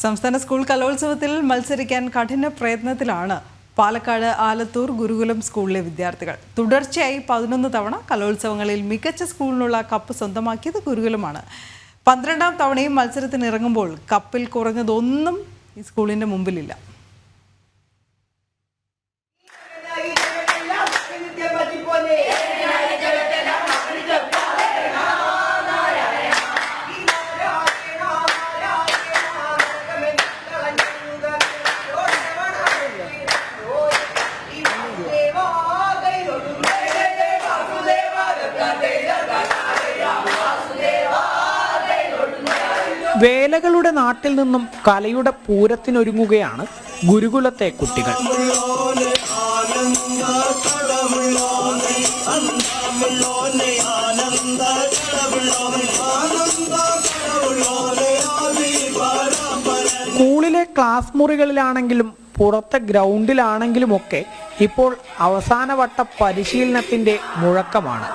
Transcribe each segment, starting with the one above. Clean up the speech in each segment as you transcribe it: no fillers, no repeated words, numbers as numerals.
സംസ്ഥാന സ്കൂൾ കലോത്സവത്തിൽ മത്സരിക്കാൻ കഠിന പ്രയത്നത്തിലാണ് പാലക്കാട് ആലത്തൂർ ഗുരുകുലം സ്കൂളിലെ വിദ്യാർത്ഥികൾ. തുടർച്ചയായി 11 തവണ കലോത്സവങ്ങളിൽ മികച്ച സ്കൂളിനുള്ള കപ്പ് സ്വന്തമാക്കിയത് ഗുരുകുലമാണ്. 12ാം തവണയും മത്സരത്തിനിറങ്ങുമ്പോൾ കപ്പിൽ കുറഞ്ഞതൊന്നും ഈ സ്കൂളിന്റെ മുമ്പിലില്ല. വേലകളുടെ നാട്ടിൽ നിന്നും കലയുടെ പൂരത്തിനൊരുങ്ങുകയാണ് ഗുരുകുലത്തെ കുട്ടികൾ. സ്കൂളിലെ ക്ലാസ് മുറികളിലാണെങ്കിലും പുറത്തെ ഗ്രൗണ്ടിലാണെങ്കിലുമൊക്കെ ഇപ്പോൾ അവസാനവട്ട പരിശീലനത്തിന്റെ മുഴക്കമാണ്.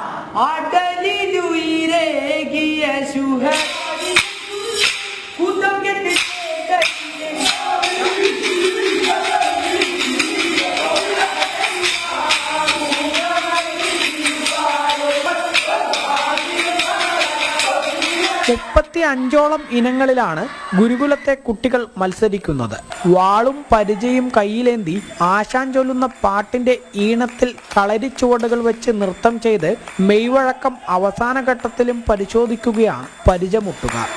ോളം ഇനങ്ങളിലാണ് ഗുരുകുലത്തെ കുട്ടികൾ മത്സരിക്കുന്നത്. വാളും പരിചയും കയ്യിലേന്തി ആശാൻ ചൊല്ലുന്ന പാട്ടിന്റെ ഈണത്തിൽ കളരിച്ചുവടുകൾ വെച്ച് നൃത്തം ചെയ്ത് മെയ്വഴക്കം അവസാന ഘട്ടത്തിലും പരിശോധിക്കുകയാണ് പരിചമുട്ടുകാർ.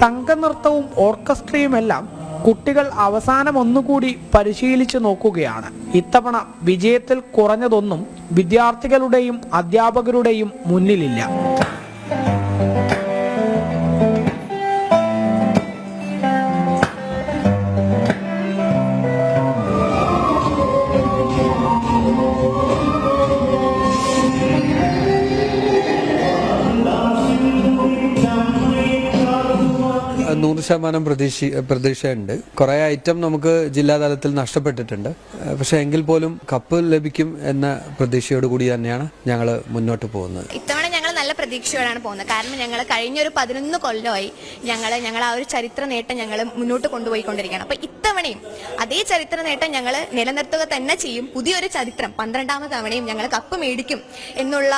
സംഘനൃത്തവും ഓർക്കസ്ട്രയുമെല്ലാം കുട്ടികൾ അവസാനം ഒന്നുകൂടി പരിശീലിച്ചു നോക്കുകയാണ്. ഇത്തവണ വിജയത്തിൽ കുറഞ്ഞതൊന്നും വിദ്യാർത്ഥികളുടെയും അധ്യാപകരുടെയും മുന്നിലില്ല. പ്രതീക്ഷയുണ്ട്. കുറേ ഐറ്റം നമുക്ക് ജില്ലാതലത്തിൽ നഷ്ടപ്പെട്ടിട്ടുണ്ട്. പക്ഷേ എങ്കിൽ പോലും കപ്പ് ലഭിക്കും എന്ന പ്രതീക്ഷയോട് കൂടി തന്നെയാണ് ഞങ്ങൾ മുന്നോട്ട് പോകുന്നത്. ഇത്തവണ ഞങ്ങൾ നല്ല പ്രതീക്ഷയോടാണ് പോകുന്നത്. കാരണം ഞങ്ങൾ കഴിഞ്ഞൊരു 11 കൊല്ലമായി ഞങ്ങൾ ആ ഒരു ചരിത്ര നേട്ടം ഞങ്ങൾ മുന്നോട്ട് കൊണ്ടുപോയിക്കൊണ്ടിരിക്കുകയാണ്. അപ്പോൾ ഇത്തവണയും അതേ ചരിത്ര നേട്ടം ഞങ്ങൾ നിലനിർത്തുക തന്നെ ചെയ്യും. പുതിയൊരു ചരിത്രം 12ാമത് തവണയും ഞങ്ങൾ കപ്പ് മേടിക്കും എന്നുള്ള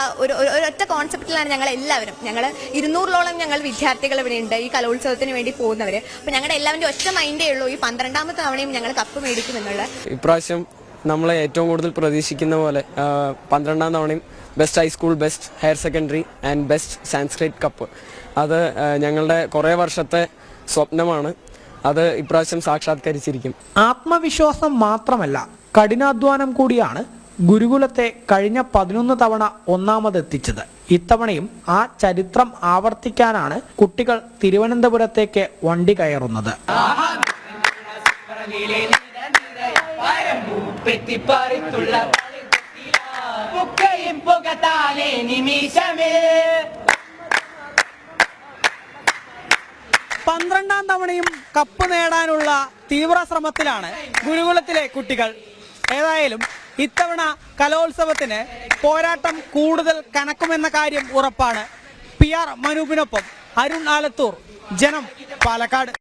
ഒരൊറ്റ കോൺസെപ്റ്റിലാണ് ഞങ്ങൾ എല്ലാവരും. ഞങ്ങൾ 200ഓളം ഞങ്ങൾ വിദ്യാർത്ഥികൾ ഇവിടെ ഉണ്ട് ഈ കലോത്സവത്തിന് വേണ്ടി പോകുന്നവര്. അപ്പോൾ ഞങ്ങളുടെ എല്ലാവരുടെ ഒറ്റ മൈൻഡേ ഉള്ളൂ, ഈ 12ാമത് തവണയും ഞങ്ങൾ കപ്പ് മേടിക്കും എന്നുള്ള. ഇപ്രാവശ്യം നമ്മളെ ഏറ്റവും കൂടുതൽ പ്രതീക്ഷിക്കുന്ന പോലെ 12ാം തവണയും best high school, best higher secondary and best Sanskrit cup, അത് ഞങ്ങളുടെ കുറേ വർഷത്തെ സ്വപ്നമാണ്. അത് ഇപ്രാവശ്യം സാക്ഷാത്കരിച്ചിരിക്കും. ആത്മവിശ്വാസം മാത്രമല്ല, കഠിനാധ്വാനം കൂടിയാണ് ഗുരുകുലത്തെ കഴിഞ്ഞ 11 തവണ ഒന്നാമതെത്തിച്ചത്. ഇത്തവണയും ആ ചരിത്രം ആവർത്തിക്കാനാണ് കുട്ടികൾ തിരുവനന്തപുരത്തേക്ക് വണ്ടി കയറുന്നത്. പന്ത്രണ്ടാം തവണയും കപ്പ് നേടാനുള്ള തീവ്ര ശ്രമത്തിലാണ് ഗുരുകുലത്തിലെ കുട്ടികൾ. ഏതായാലും ഇത്തവണ കലോത്സവത്തിന് പോരാട്ടം കൂടുതൽ കനക്കുമെന്ന കാര്യം ഉറപ്പാണ്. PR മനൂപിനൊപ്പം അരുൺ ആലത്തൂർ, ജനം, പാലക്കാട്.